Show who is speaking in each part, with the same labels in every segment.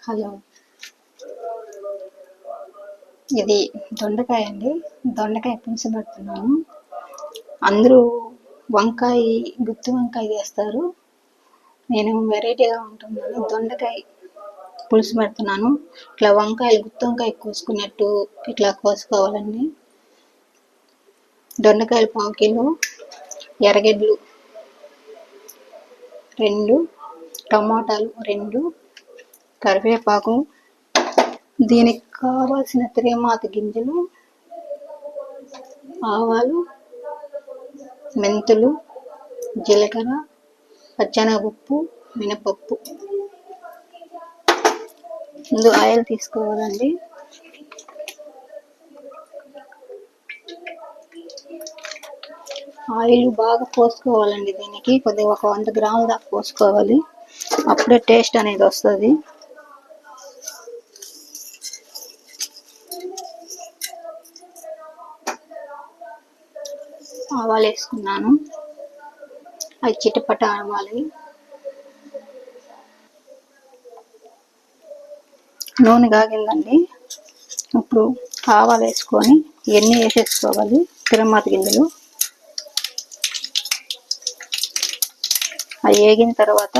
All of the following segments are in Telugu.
Speaker 1: హలో, ఇది దొండకాయ అండి. దొండకాయ పులుసు పెడుతున్నాను. అందరూ వంకాయ, గుత్తి వంకాయ వేస్తారు. నేను వెరైటీగా ఉంటుందని దొండకాయ పులుసు పెడుతున్నాను. ఇట్లా వంకాయలు గుత్తి వంకాయ కోసుకున్నట్టు ఇట్లా కోసుకోవాలండి. దొండకాయలు 1 కిలో, ఎర్రగడ్డలు 2, టమాటాలు 2, కరివేపాకు, దీనికి కావాల్సిన తిరగమాత గింజలు, ఆవాలు, మెంతులు, జీలకర్ర, పచ్చెనగపప్పు, మినపప్పు. ముందు ఆయిల్ తీసుకోవాలండి. ఆయిల్ బాగా పోసుకోవాలండి. దీనికి కొద్దిగా 100 గ్రాముల దాకా పోసుకోవాలి. అప్పుడే టేస్ట్ అనేది వస్తుంది. ఆవాలు వేసుకున్నాను. అవి చిటపట అవ్వాలి. నూనె కాగిందండి. ఇప్పుడు ఆవాలు వేసుకొని ఇవన్నీ వేసేసుకోవాలి. తిరగమాత గింజలు అవి వేగిన తర్వాత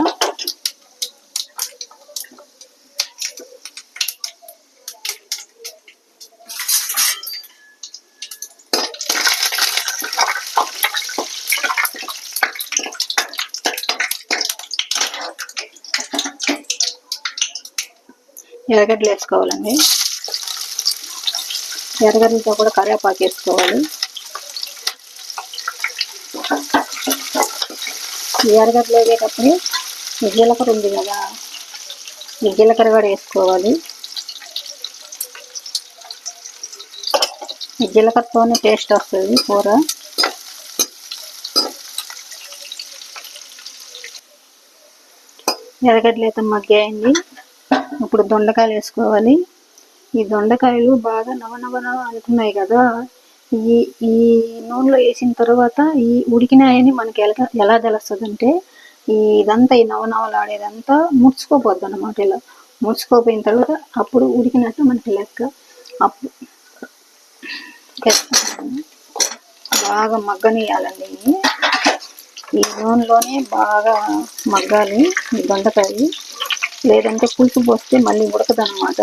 Speaker 1: ఎర్రగడ్డలు వేసుకోవాలండి. ఎర్రగడ్డలతో కూడా కరివేపాకు వేసుకోవాలి. ఈ ఎర్రగడ్డలు వేగేటప్పుడు ఈ జీలకర్ర ఉంది కదా, ఈ జీలకర్ర కూడా వేసుకోవాలి. ఈ జీలకర్రతోనే టేస్ట్ వస్తుంది కూర. ఎర్రగడ్డలు అయితే మగ్గాయండి. ఇప్పుడు దొండకాయలు వేసుకోవాలి. ఈ దొండకాయలు బాగా నవనవన అంటున్నాయి కదా, ఈ నూనెలో వేసిన తర్వాత ఈ ఉడికినాయని మనకి ఎలా తెలుస్తుంది అంటే, ఇదంతా ఈ నవనవలాడేదంతా ముడుచుకోపోద్ది అన్నమాట. ఇలా ముడుచుకోపోయిన తర్వాత అప్పుడు ఉడికినట్టు మనకి లెక్క. అప్పుడు బాగా మగ్గనియాలండి. ఈ నూనెలోనే బాగా మగ్గాలి ఈ దొండకాయలు. లేదంటే పులుసు పోస్తే మళ్ళీ ఉడకదన్నమాట.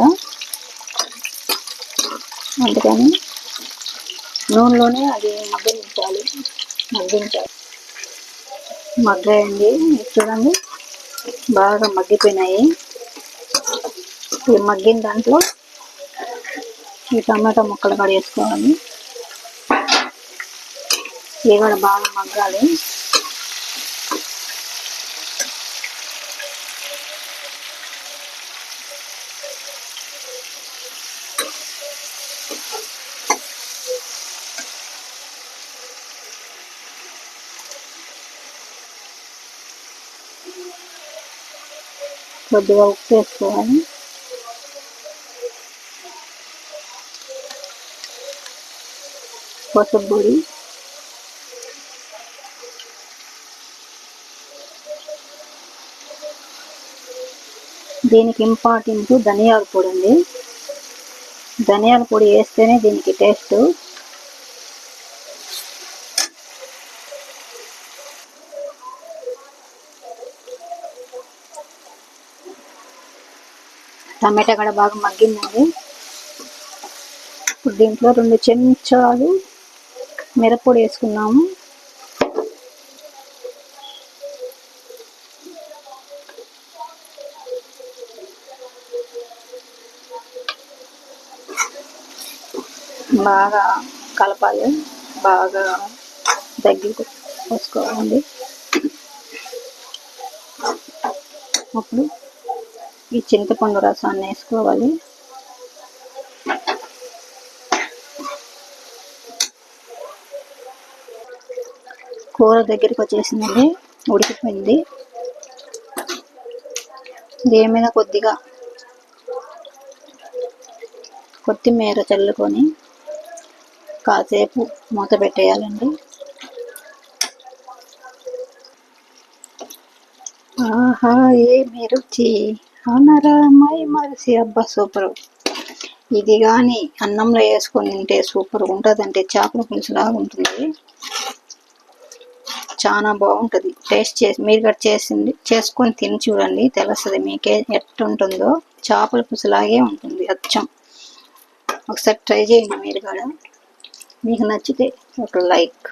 Speaker 1: అందుకని నూనెలోనే అది మగ్గించాలి. మగ్గాయండి. చూడండి బాగా మగ్గిపోయినాయి. ఈ మగ్గిన దాంట్లో ఈ టమాటా ముక్కలు కూడా వేసుకోవాలి. ఇవి కూడా బాగా మగ్గాలి. కొద్దిగా ఉప్పు వేసుకోవాలి. పసుపు పొడి, దీనికి ఇంపార్టెంట్ ధనియాల పొడి అండి. ధనియాల పొడి వేస్తేనే దీనికి టేస్ట్. టమాటా కూడా బాగా మగ్గిందండి. ఇప్పుడు దీంట్లో 2 చెంచాలు మిరప్పొడి వేసుకున్నాము. బాగా కలపాలి. బాగా దగ్గరికి పోసుకోవాలండి. అప్పుడు ఈ చింతపండు రసాన్ని వేసుకోవాలి. కూర దగ్గరికి వచ్చేసిందండి, ఉడికిపోయింది. దీని మీద కొద్దిగా కొత్తిమీర చల్లుకొని కాసేపు మూత పెట్టేయాలండి. ఆహా, ఏమి రుచి! అనరమై మరిసి అబ్బా సూపర్. ఇది కానీ అన్నంలో వేసుకొని తింటే సూపర్ ఉంటుందంటే చేపల పులుసు లాగా ఉంటుంది. చాలా బాగుంటుంది. టేస్ట్ చేసి మీరు కూడా చేసుకొని తిని చూడండి, తెలుస్తుంది మీకే ఎట్టుంటుందో. చేపల పులుసు లాగే ఉంటుంది అచ్చం. ఒకసారి ట్రై చేయండి మీరు కూడా. మీకు నచ్చితే ఒక లైక్.